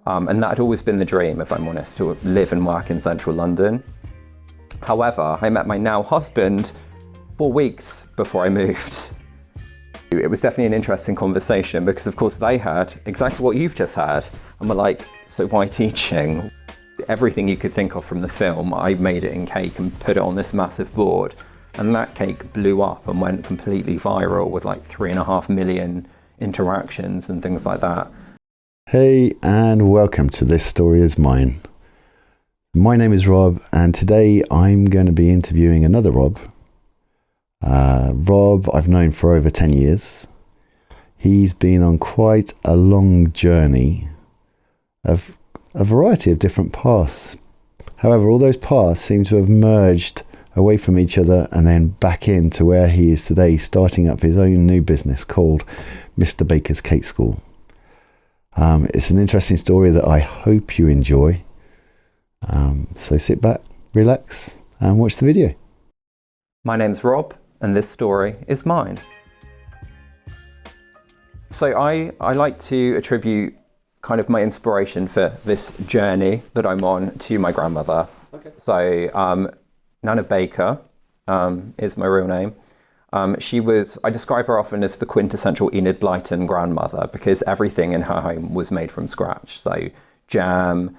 And that had always been the dream, if I'm honest, to live and work in central London. However, I met my now husband 4 weeks before I moved. It was definitely an interesting conversation because, of course, they heard exactly what you've just heard. And were like, so why teaching? Everything you could think of from the film, I made it in cake and put it on this massive board. And that cake blew up and went completely viral with like 3.5 million interactions and things like that. Hey, and welcome to This Story Is Mine. My name is Rob, and today I'm going to be interviewing another Rob. Rob I've known for over 10 years. He's been on quite a long journey of a variety of different paths. However, all those paths seem to have merged away from each other and then back into where he is today, starting up his own new business called Mr. Baker's Cake School. It's an interesting story that I hope you enjoy. So sit back, relax, and watch the video. My name's Rob, and this story is mine. So I like to attribute kind of my inspiration for this journey that I'm on to my grandmother. Okay. So Nana Baker is my real name. I describe her often as the quintessential Enid Blyton grandmother because everything in her home was made from scratch. So jam,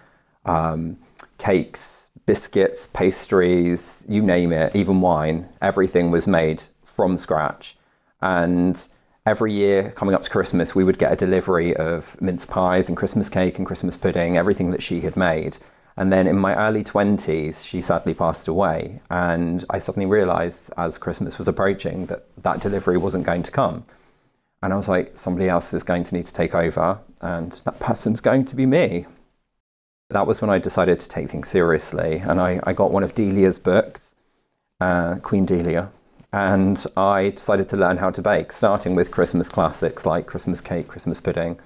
cakes, biscuits, pastries, you name it, even wine, everything was made from scratch. And every year coming up to Christmas, we would get a delivery of mince pies and Christmas cake and Christmas pudding, everything that she had made. And then in my early 20s, she sadly passed away. And I suddenly realized as Christmas was approaching that delivery wasn't going to come. And I was like, somebody else is going to need to take over, and that person's going to be me. That was when I decided to take things seriously. And I got one of Delia's books, Queen Delia, and I decided to learn how to bake, starting with Christmas classics like Christmas cake, Christmas pudding.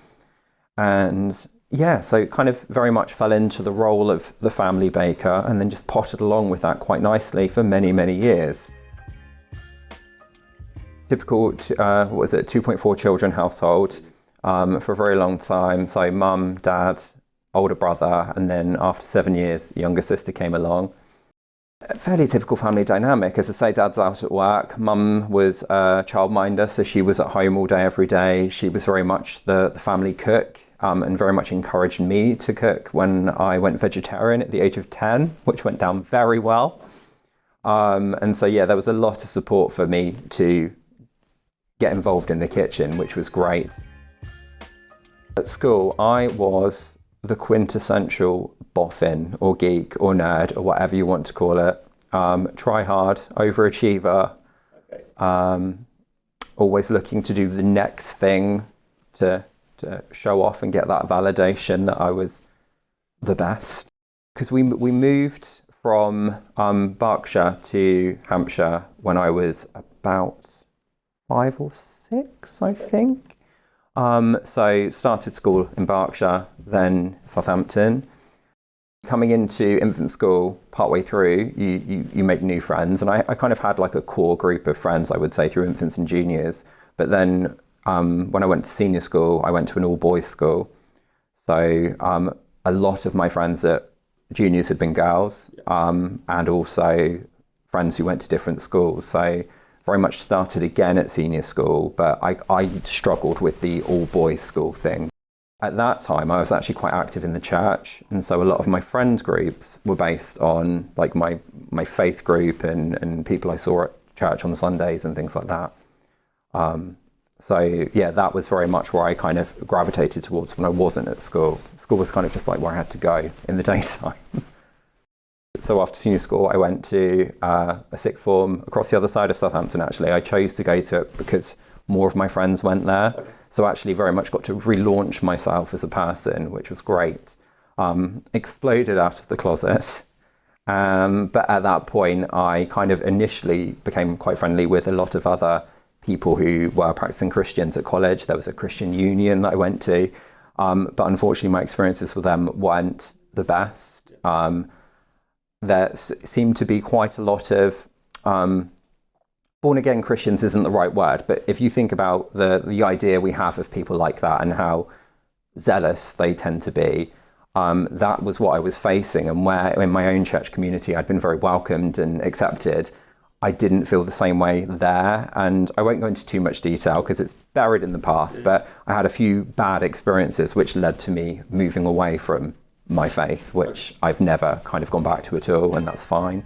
And yeah, so it kind of very much fell into the role of the family baker and then just potted along with that quite nicely for many, many years. Typical, 2.4 children household for a very long time. So mum, dad, older brother, and then after 7 years, the younger sister came along. A fairly typical family dynamic. As I say, dad's out at work. Mum was a childminder, so she was at home all day, every day. She was very much the family cook. And very much encouraged me to cook when I went vegetarian at the age of 10, which went down very well. And so, yeah, there was a lot of support for me to get involved in the kitchen, which was great. At school, I was the quintessential boffin or geek or nerd or whatever you want to call it. Try hard, overachiever, always looking to do the next thing to show off and get that validation that I was the best. Because we moved from Berkshire to Hampshire when I was about 5 or 6, I think. So started school in Berkshire, then Southampton. Coming into infant school, partway through, you make new friends. And I kind of had like a core group of friends, I would say, through infants and juniors. But then when I went to senior school, I went to an all-boys school. So a lot of my friends at juniors had been girls, and also friends who went to different schools. So very much started again at senior school, but I struggled with the all-boys school thing. At that time, I was actually quite active in the church, and so a lot of my friend groups were based on like my faith group and people I saw at church on Sundays and things like that. So yeah, that was very much where I kind of gravitated towards when I wasn't at school. School was kind of just like where I had to go in the daytime. So after senior school, I went to a sixth form across the other side of Southampton, actually. I chose to go to it because more of my friends went there. Okay. So actually very much got to relaunch myself as a person, which was great. Exploded out of the closet. But at that point, I kind of initially became quite friendly with a lot of other people who were practicing Christians at college. There was a Christian union that I went to, but unfortunately my experiences with them weren't the best. There seemed to be quite a lot of born-again Christians isn't the right word, but if you think about the idea we have of people like that and how zealous they tend to be, that was what I was facing, and where in my own church community I'd been very welcomed and accepted, I didn't feel the same way there. And I won't go into too much detail because it's buried in the past, but I had a few bad experiences which led to me moving away from my faith, which I've never kind of gone back to at all, and that's fine.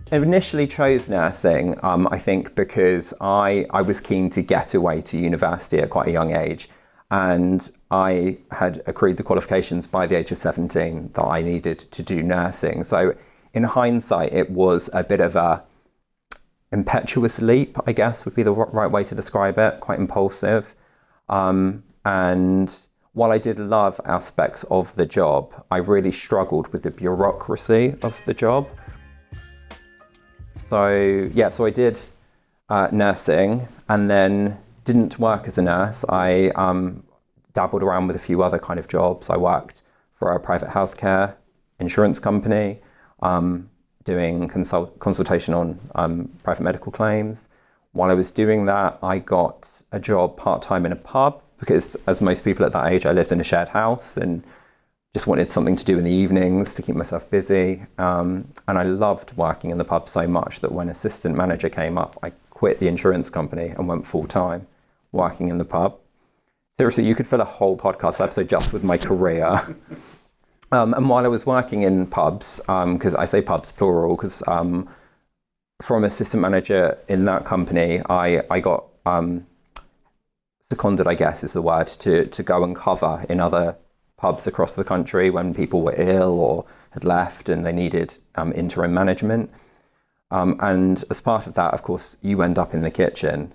I initially chose nursing, I think because I was keen to get away to university at quite a young age, and I had accrued the qualifications by the age of 17 that I needed to do nursing. So in hindsight, it was a bit of a impetuous leap, I guess would be the right way to describe it, quite impulsive. And while I did love aspects of the job, I really struggled with the bureaucracy of the job. So I did nursing, and then didn't work as a nurse. I dabbled around with a few other kind of jobs. I worked for a private healthcare insurance company, doing consultation on private medical claims. While I was doing that, I got a job part-time in a pub because, as most people at that age, I lived in a shared house and just wanted something to do in the evenings to keep myself busy. And I loved working in the pub so much that when assistant manager came up, I quit the insurance company and went full-time working in the pub. Seriously, you could fill a whole podcast episode just with my career. And while I was working in pubs, because I say pubs plural, because from assistant manager in that company, I got seconded, I guess is the word, to go and cover in other pubs across the country when people were ill or had left and they needed interim management. And as part of that, of course, you end up in the kitchen.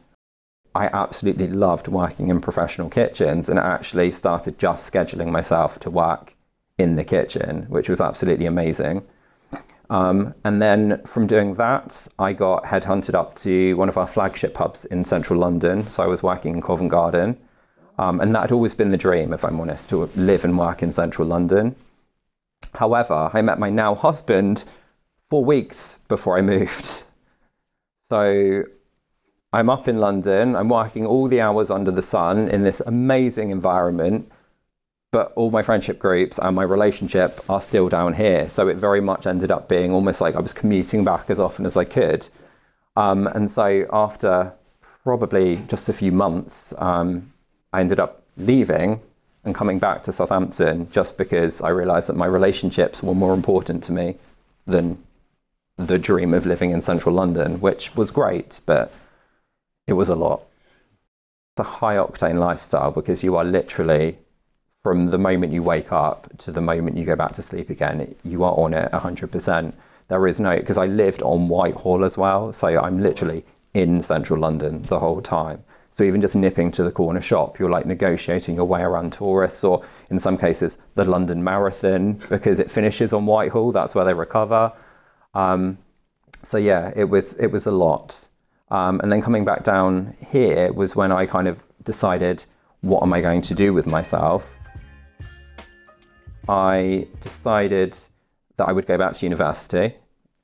I absolutely loved working in professional kitchens, and actually started just scheduling myself to work in the kitchen, which was absolutely amazing. And then from doing that, I got headhunted up to one of our flagship pubs in central London. So I was working in Covent Garden. And that had always been the dream, if I'm honest, to live and work in central London. However, I met my now husband 4 weeks before I moved. So I'm up in London, I'm working all the hours under the sun in this amazing environment, but all my friendship groups and my relationship are still down here. So it very much ended up being almost like I was commuting back as often as I could. And so after probably just a few months, I ended up leaving and coming back to Southampton just because I realised that my relationships were more important to me than the dream of living in central London, which was great, but it was a lot. It's a high octane lifestyle because you are literally, from the moment you wake up to the moment you go back to sleep again, you are on it 100%. There is no, because I lived on Whitehall as well, so I'm literally in central London the whole time. So even just nipping to the corner shop, you're like negotiating your way around tourists, or in some cases, the London Marathon, because it finishes on Whitehall, that's where they recover. So yeah, it was a lot. And then coming back down here was when I kind of decided, what am I going to do with myself? I decided that I would go back to university.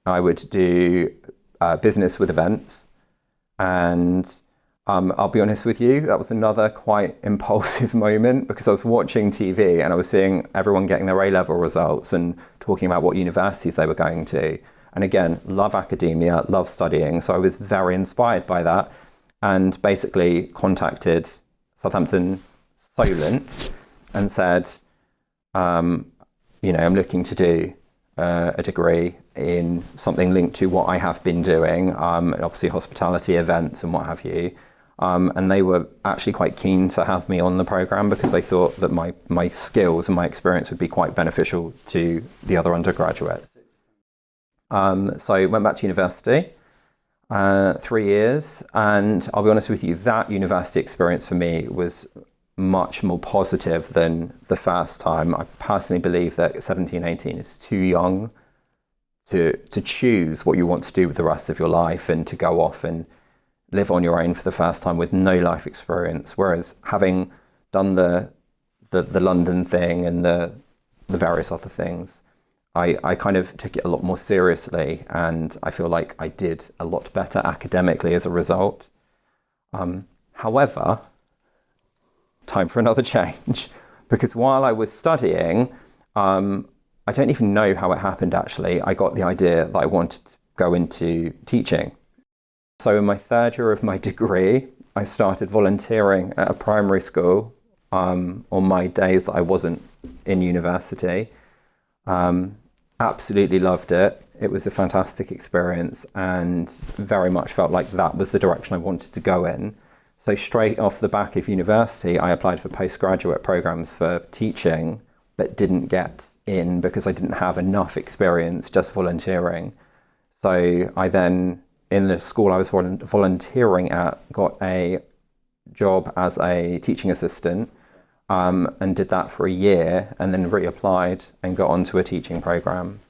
I would do business with events. And I'll be honest with you, that was another quite impulsive moment because I was watching TV and I was seeing everyone getting their A-level results and talking about what universities they were going to. And again, love academia, love studying. So I was very inspired by that and basically contacted Southampton Solent and said, I'm looking to do a degree in something linked to what I have been doing, obviously hospitality, events and what have you. And they were actually quite keen to have me on the programme because they thought that my skills and my experience would be quite beneficial to the other undergraduates. So I went back to university, 3 years, and I'll be honest with you, that university experience for me was much more positive than the first time. I personally believe that 17, 18 is too young to choose what you want to do with the rest of your life and to go off and live on your own for the first time with no life experience. Whereas having done the London thing and the various other things, I kind of took it a lot more seriously, and I feel like I did a lot better academically as a result. However, time for another change because while I was studying, I don't even know how it happened actually. I got the idea that I wanted to go into teaching. So in my third year of my degree, I started volunteering at a primary school on my days that I wasn't in university. Absolutely loved it. It was a fantastic experience and very much felt like that was the direction I wanted to go in. So straight off the back of university, I applied for postgraduate programs for teaching, but didn't get in because I didn't have enough experience just volunteering. So I then, in the school I was volunteering at, got a job as a teaching assistant, and did that for a year, and then reapplied and got onto a teaching program.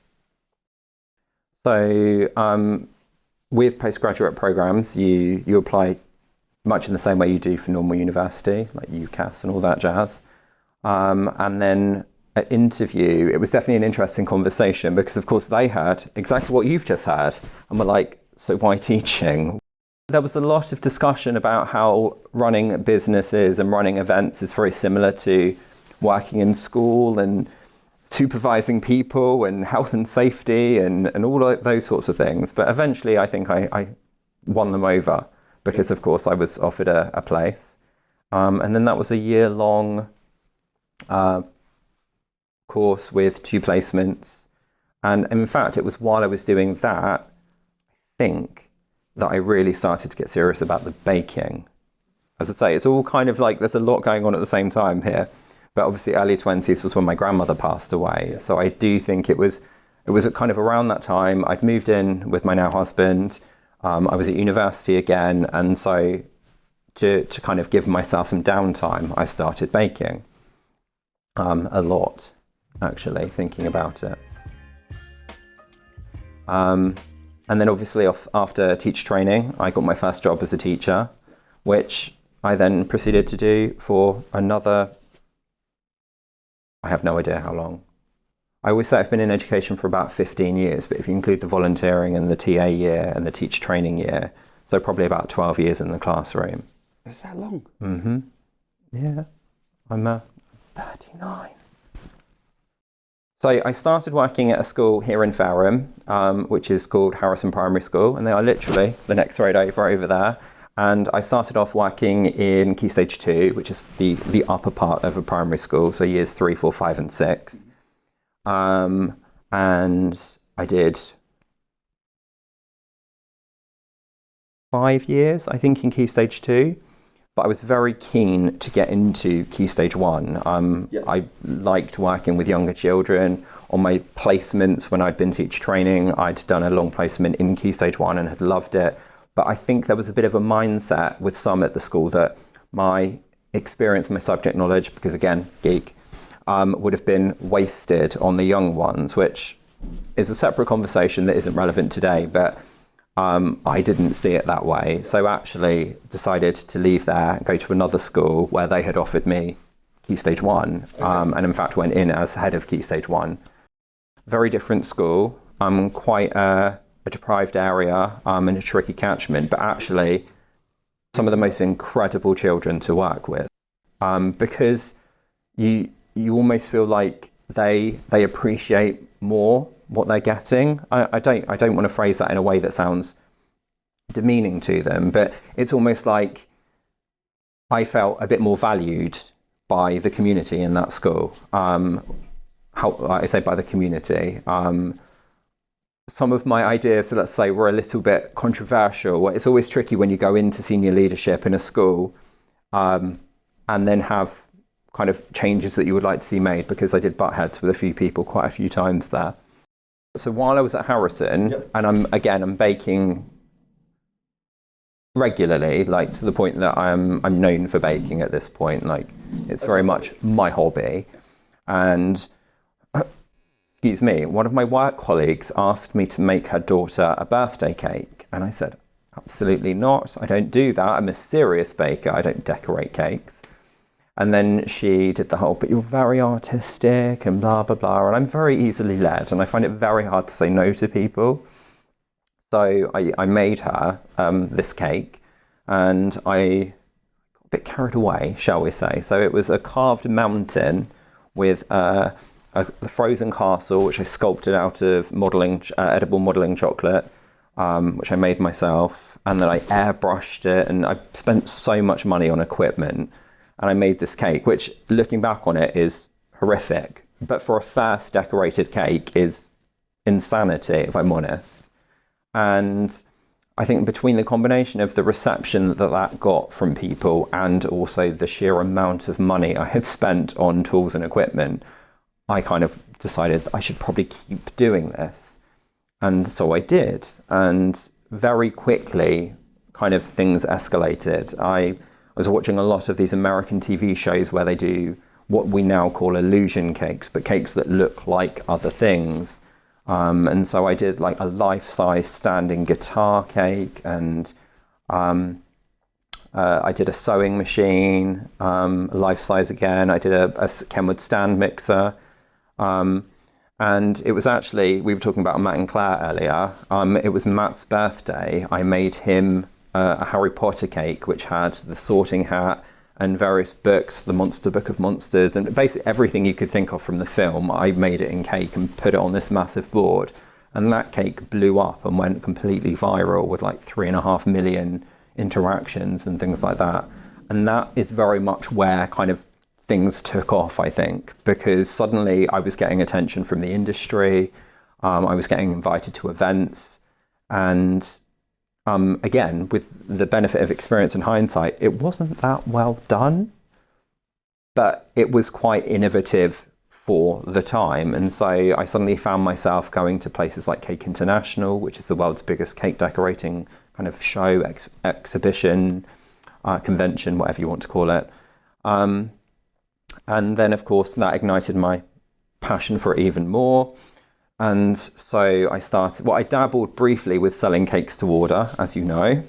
So with postgraduate programs, you apply much in the same way you do for normal university, like UCAS and all that jazz. And then at interview, it was definitely an interesting conversation because, of course, they heard exactly what you've just heard and were like, so why teaching? There was a lot of discussion about how running businesses and running events is very similar to working in school and supervising people and health and safety and all of those sorts of things. But eventually I think I won them over because, of course, I was offered a place. And then that was a year-long course with 2 placements. And in fact, it was while I was doing that, I think, that I really started to get serious about the baking. As I say, it's all kind of like there's a lot going on at the same time here. But obviously early 20s was when my grandmother passed away. So I do think it was kind of around that time. I'd moved in with my now husband. I was at university again. And so to kind of give myself some downtime, I started baking a lot, actually, thinking about it. And then obviously after teacher training, I got my first job as a teacher, which I then proceeded to do for another, I have no idea how long. I always say I've been in education for about 15 years, but if you include the volunteering and the TA year and the teacher training year, so probably about 12 years in the classroom. Is that long? Mm-hmm. Yeah, I'm 39. So I started working at a school here in Fareham, which is called Harrison Primary School, and they are literally the next road over there. And I started off working in Key Stage 2, which is the upper part of a primary school, so years 3, 4, 5, and 6. And I did 5 years, I think, in Key Stage 2. But I was very keen to get into Key Stage 1. I liked working with younger children. On my placements, when I'd been teacher training, I'd done a long placement in Key Stage 1 and had loved it. But I think there was a bit of a mindset with some at the school that my experience, my subject knowledge, because again, geek, would have been wasted on the young ones, which is a separate conversation that isn't relevant today. But I didn't see it that way. So actually decided to leave there and go to another school where they had offered me Key Stage 1, and in fact went in as head of Key Stage 1. Very different school, quite a deprived area and a tricky catchment, but actually some of the most incredible children to work with, because you almost feel like they appreciate more what they're getting. I don't want to phrase that in a way that sounds demeaning to them, but it's almost like I felt a bit more valued by the community in that school. How I say by the community. Some of my ideas, so let's say, were a little bit controversial. It's always tricky when you go into senior leadership in a school and then have kind of changes that you would like to see made, because I did butt heads with a few people quite a few times there. So while I was at Harrison, and I'm baking regularly, like to the point that I'm known for baking at this point. Like it's very much my hobby. And excuse me, one of my work colleagues asked me to make her daughter a birthday cake, and I said, absolutely not. I don't do that. I'm a serious baker. I don't decorate cakes. And then she did the whole, but you're very artistic and blah, blah, blah. And I'm very easily led, and I find it very hard to say no to people. So I made her this cake, and I bit carried away, shall we say. So it was a carved mountain with the frozen castle, which I sculpted out of edible modelling chocolate, which I made myself, and then I airbrushed it, and I spent so much money on equipment, and I made this cake, which, looking back on it, is horrific, but for a first decorated cake is insanity, if I'm honest. And I think between the combination of the reception that got from people and also the sheer amount of money I had spent on tools and equipment, I kind of decided that I should probably keep doing this. And so I did. And very quickly, kind of things escalated. I was watching a lot of these American TV shows where they do what we now call illusion cakes, but cakes that look like other things. And so I did like a life-size standing guitar cake, and I did a sewing machine, life-size again. I did a Kenwood stand mixer. And it was actually, we were talking about Matt and Claire earlier, it was Matt's birthday. I made him a Harry Potter cake, which had the Sorting Hat and various books, the Monster Book of Monsters, and basically everything you could think of from the film. I made it in cake and put it on this massive board. And that cake blew up and went completely viral with like 3.5 million interactions and things like that. And that is very much where kind of things took off, I think, because suddenly I was getting attention from the industry. I was getting invited to events, and again, with the benefit of experience and hindsight, it wasn't that well done, but it was quite innovative for the time. And so I suddenly found myself going to places like Cake International, which is the world's biggest cake decorating kind of show, exhibition, convention, whatever you want to call it. And then, of course, that ignited my passion for it even more. And so I I dabbled briefly with selling cakes to order, as you know.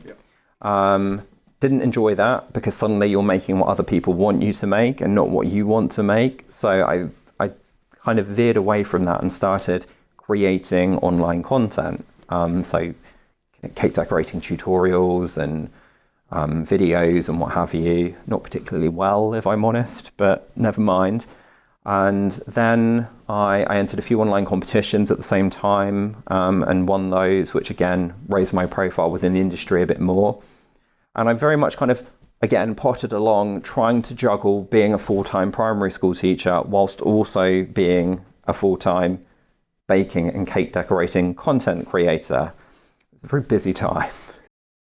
Yeah. Didn't enjoy that, because suddenly you're making what other people want you to make and not what you want to make. So I kind of veered away from that and started creating online content. So cake decorating tutorials and videos and what have you. Not particularly well, if I'm honest, but never mind. And then I entered a few online competitions at the same time, and won those, which again raised my profile within the industry a bit more. And I very much kind of, again, potted along, trying to juggle being a full-time primary school teacher whilst also being a full-time baking and cake decorating content creator. It's a very busy time.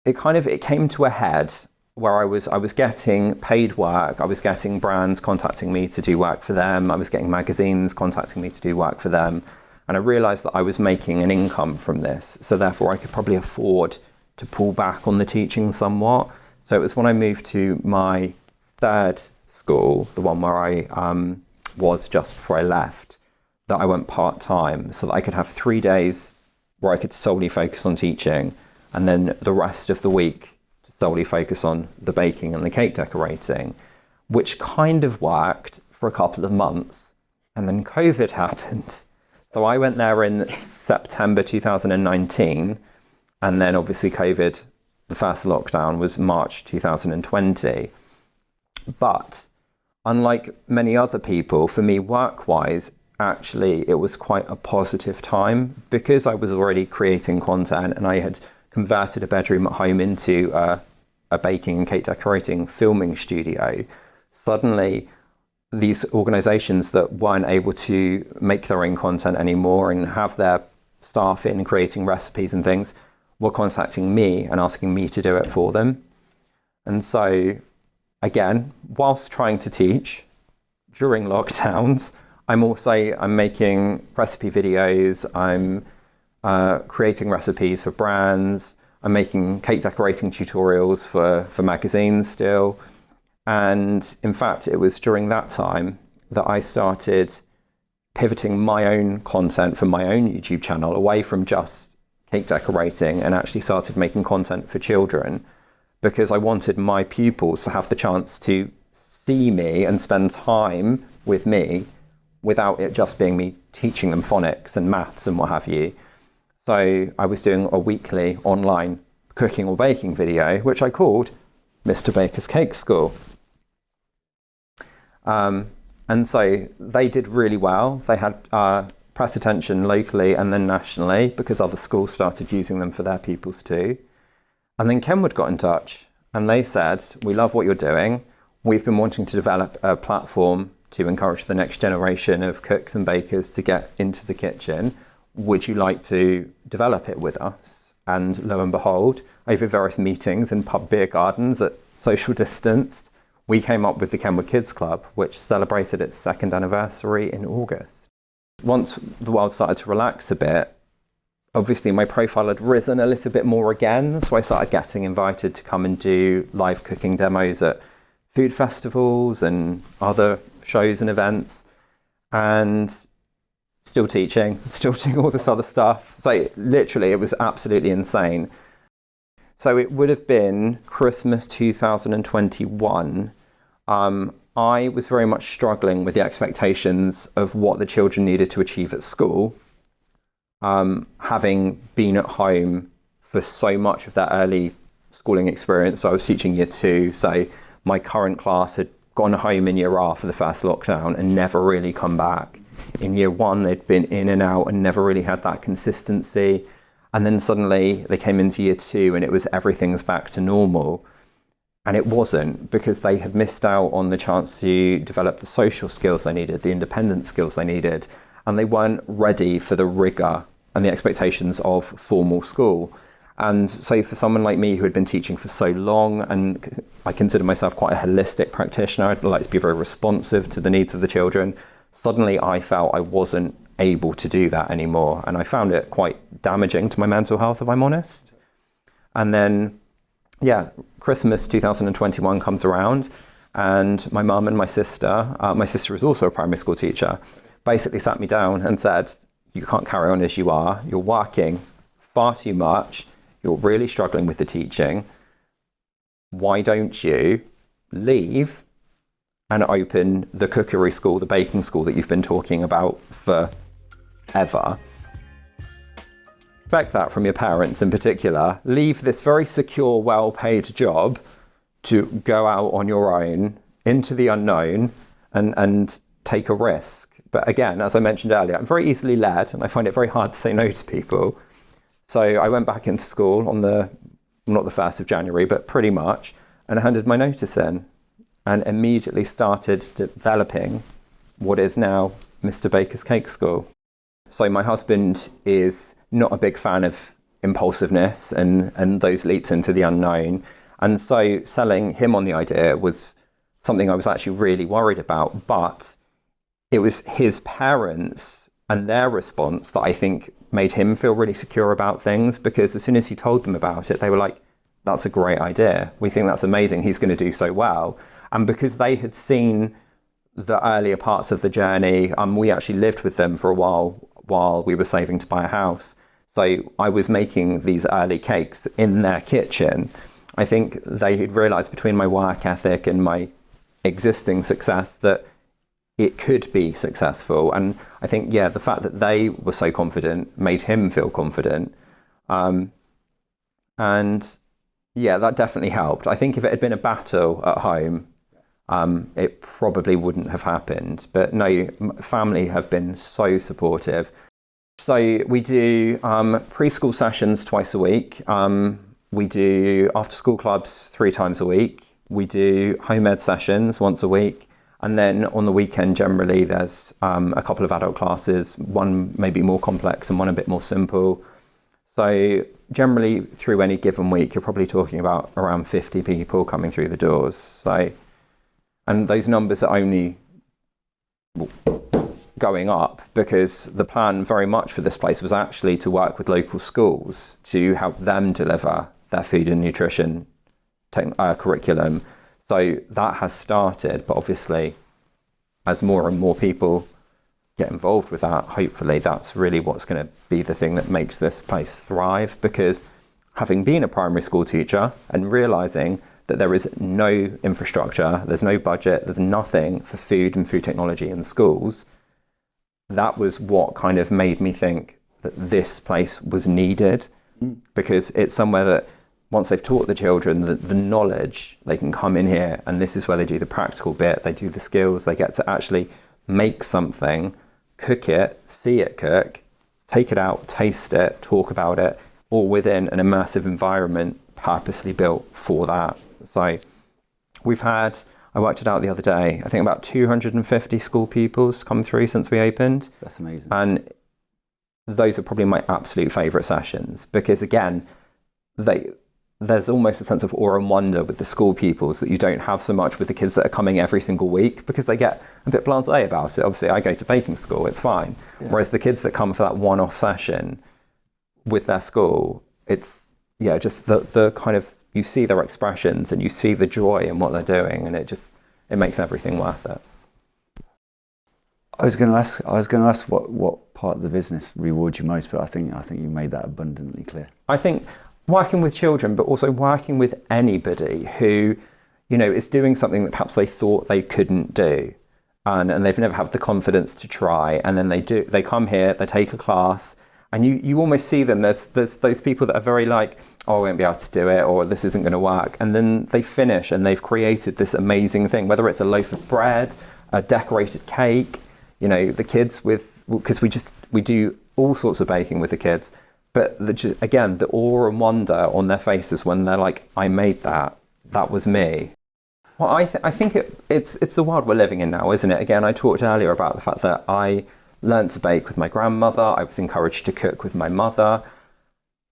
It came to a head where I was getting paid work. I was getting brands contacting me to do work for them. I was getting magazines contacting me to do work for them. And I realized that I was making an income from this. So therefore I could probably afford to pull back on the teaching somewhat. So it was when I moved to my third school, the one where I was just before I left, that I went part-time so that I could have 3 days where I could solely focus on teaching, and then the rest of the week to solely focus on the baking and the cake decorating, which kind of worked for a couple of months. And then COVID happened. So I went there in September 2019, and then obviously COVID, the first lockdown was March 2020. But unlike many other people, for me, work-wise, actually, it was quite a positive time because I was already creating content and I had converted a bedroom at home into a baking and cake decorating filming studio. Suddenly, these organizations that weren't able to make their own content anymore and have their staff in creating recipes and things were contacting me and asking me to do it for them. And so, again, whilst trying to teach during lockdowns, I'm making recipe videos, I'm creating recipes for brands, I'm making cake decorating tutorials for magazines still. And in fact, it was during that time that I started pivoting my own content for my own YouTube channel away from just cake decorating and actually started making content for children, because I wanted my pupils to have the chance to see me and spend time with me without it just being me teaching them phonics and maths and what have you. So I was doing a weekly online cooking or baking video, which I called Mr. Baker's Cake School. And so they did really well. They had press attention locally and then nationally because other schools started using them for their pupils too. And then Kenwood got in touch and they said, we love what you're doing. We've been wanting to develop a platform to encourage the next generation of cooks and bakers to get into the kitchen. Would you like to develop it with us? And lo and behold, over various meetings in pub beer gardens at social distance, we came up with the Kenwood Kids Club, which celebrated its 2nd anniversary in August. Once the world started to relax a bit, obviously my profile had risen a little bit more again, so I started getting invited to come and do live cooking demos at food festivals and other shows and events, and still teaching, still doing all this other stuff. So literally, it was absolutely insane. So it would have been Christmas 2021. I was very much struggling with the expectations of what the children needed to achieve at school. Having been at home for so much of that early schooling experience, so I was teaching year 2, so my current class had gone home in year R for the first lockdown and never really come back. In year 1, they'd been in and out and never really had that consistency. And then suddenly they came into year 2 and it was everything's back to normal. And it wasn't, because they had missed out on the chance to develop the social skills they needed, the independent skills they needed, and they weren't ready for the rigor and the expectations of formal school. And so for someone like me who had been teaching for so long, and I consider myself quite a holistic practitioner, I'd like to be very responsive to the needs of the children, suddenly I felt I wasn't able to do that anymore. And I found it quite damaging to my mental health, if I'm honest. And then, Christmas 2021 comes around and my mum and my sister is also a primary school teacher, basically sat me down and said, you can't carry on as you are. You're working far too much. You're really struggling with the teaching. Why don't you leave and open the cookery school, the baking school that you've been talking about forever? Expect that from your parents in particular. Leave this very secure, well-paid job to go out on your own into the unknown and take a risk. But again, as I mentioned earlier, I'm very easily led and I find it very hard to say no to people. So I went back into school on not the 1st of January, but pretty much, and I handed my notice in and immediately started developing what is now Mr. Baker's Cake School. So my husband is not a big fan of impulsiveness and those leaps into the unknown. And so selling him on the idea was something I was actually really worried about. But it was his parents and their response that I think made him feel really secure about things, because as soon as he told them about it, they were like, that's a great idea. We think that's amazing. He's going to do so well. And because they had seen the earlier parts of the journey, we actually lived with them for a while we were saving to buy a house. So I was making these early cakes in their kitchen. I think they had realized between my work ethic and my existing success that it could be successful. And I think, the fact that they were so confident made him feel confident. And that definitely helped. I think if it had been a battle at home, it probably wouldn't have happened. But no, family have been so supportive. So we do preschool sessions twice a week. We do after school clubs 3 times a week. We do home ed sessions once a week. And then on the weekend, generally, there's a couple of adult classes, one maybe more complex and one a bit more simple. So generally, through any given week, you're probably talking about around 50 people coming through the doors. So, and those numbers are only going up because the plan very much for this place was actually to work with local schools to help them deliver their food and nutrition curriculum. So that has started, but obviously as more and more people get involved with that, hopefully that's really what's going to be the thing that makes this place thrive. Because having been a primary school teacher and realizing that there is no infrastructure, there's no budget, there's nothing for food and food technology in schools, that was what kind of made me think that this place was needed, because it's somewhere that once they've taught the children the knowledge, they can come in here, and this is where they do the practical bit. They do the skills. They get to actually make something, cook it, see it cook, take it out, taste it, talk about it, all within an immersive environment purposely built for that. So we've had, I worked it out the other day, I think about 250 school pupils come through since we opened. That's amazing. And those are probably my absolute favourite sessions, because again, there's almost a sense of awe and wonder with the school pupils that you don't have so much with the kids that are coming every single week, because they get a bit blasé about it. Obviously, I go to baking school, it's fine. Yeah. Whereas the kids that come for that one-off session with their school, it's, just the kind of, you see their expressions and you see the joy in what they're doing, and it makes everything worth it. I was going to ask what part of the business rewards you most, but I think you made that abundantly clear. I think working with children, but also working with anybody who, is doing something that perhaps they thought they couldn't do, and they've never had the confidence to try, and then they come here, they take a class, and you almost see them. There's those people that are very like, oh, I won't be able to do it, or this isn't going to work, and then they finish and they've created this amazing thing, whether it's a loaf of bread, a decorated cake. The kids because we do all sorts of baking with the kids, but the awe and wonder on their faces when they're like, I made that was me. Well, I think it's the world we're living in now, isn't it? Again, I talked earlier about the fact that I learned to bake with my grandmother. I was encouraged to cook with my mother.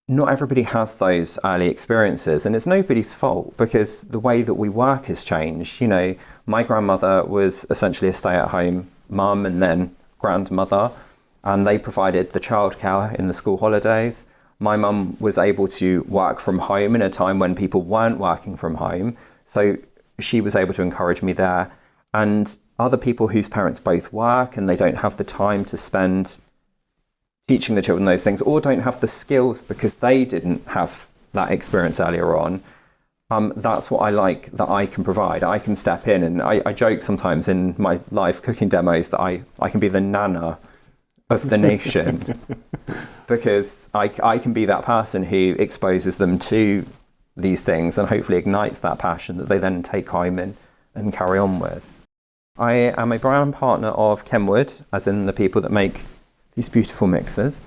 Not everybody has those early experiences, and it's nobody's fault, because the way that we work has changed. My grandmother was essentially a stay-at-home mum and then grandmother, and they provided the childcare in the school holidays. My mum was able to work from home in a time when people weren't working from home, so she was able to encourage me there. And other people whose parents both work and they don't have the time to spend teaching the children those things, or don't have the skills because they didn't have that experience earlier on, that's what I like that I can provide. I can step in, and I joke sometimes in my live cooking demos that I can be the nana of the nation because I can be that person who exposes them to these things and hopefully ignites that passion that they then take home and carry on with. I am a brand partner of Kenwood, as in the people that make these beautiful mixers,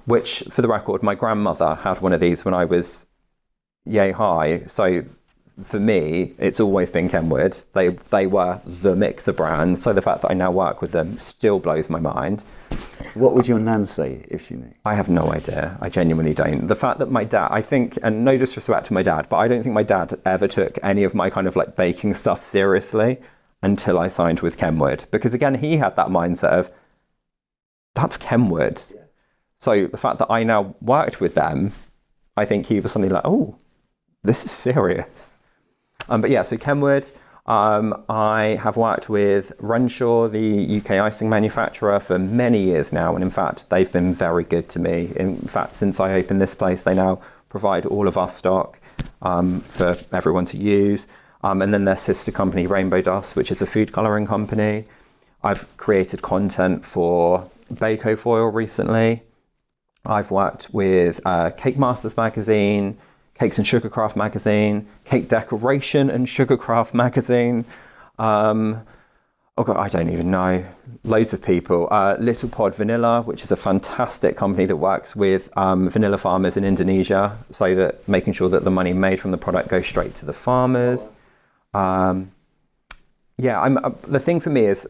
which, for the record, my grandmother had one of these when I was yay high. So for me, it's always been Kenwood. They were the mixer brand. So the fact that I now work with them still blows my mind. What would your nan say if she knew? I have no idea. I genuinely don't. The fact that my dad, I think, and no disrespect to my dad, but I don't think my dad ever took any of my kind of like baking stuff seriously until I signed with Kenwood. Because again, he had that mindset of, that's Kenwood. Yeah. So the fact that I now worked with them, I think he was suddenly like, oh, this is serious. But yeah, so Kenwood, I have worked with Renshaw, the UK icing manufacturer, for many years now. And in fact, they've been very good to me. In fact, since I opened this place, they now provide all of our stock for everyone to use. And then their sister company, Rainbow Dust, which is a food colouring company. I've created content for Bako Foil recently. I've worked with Cake Masters magazine, Cakes and Sugarcraft magazine, Cake Decoration and Sugarcraft magazine. Oh God, I don't even know. Loads of people. Little Pod Vanilla, which is a fantastic company that works with vanilla farmers in Indonesia, so that making sure that the money made from the product goes straight to the farmers. The thing for me is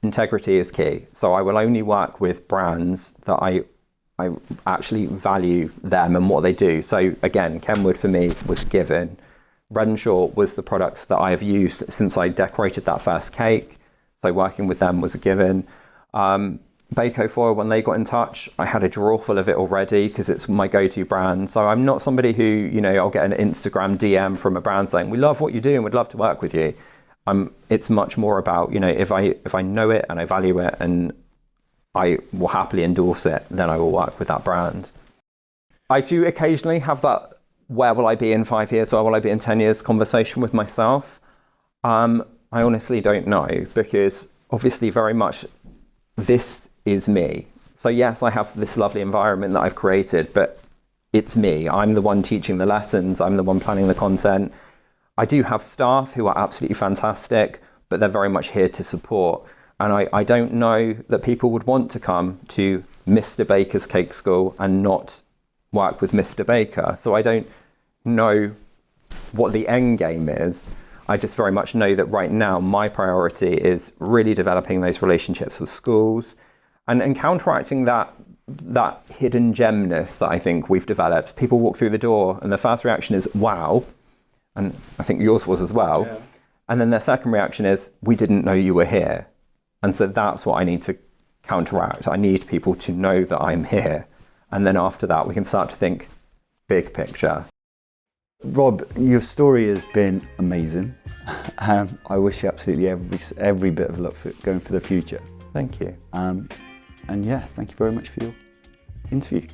integrity is key. So I will only work with brands that I actually value them and what they do. So again, Kenwood for me was given. Renshaw was the product that I have used since I decorated that first cake. So working with them was a given. Bako Foil, when they got in touch, I had a drawer full of it already because it's my go-to brand. So I'm not somebody who, I'll get an Instagram DM from a brand saying, we love what you do and would love to work with you. It's much more about, if I know it and I value it and I will happily endorse it, then I will work with that brand. I do occasionally have that, where will I be in 5 years or will I be in 10 years conversation with myself. I honestly don't know, because obviously very much this is me. So yes, I have this lovely environment that I've created, but it's me. I'm the one teaching the lessons. I'm the one planning the content. I do have staff who are absolutely fantastic, but they're very much here to support. And I don't know that people would want to come to Mr. Baker's Cake School and not work with Mr. Baker. So I don't know what the end game is. I just very much know that right now my priority is really developing those relationships with schools and counteracting that hidden gemness that I think we've developed. People walk through the door and the first reaction is, wow. And I think yours was as well. Yeah. And then their second reaction is, we didn't know you were here. And so that's what I need to counteract. I need people to know that I'm here. And then after that, we can start to think big picture. Rob, your story has been amazing. I wish you absolutely every bit of luck for going for the future. Thank you. And yeah, thank you very much for your interview.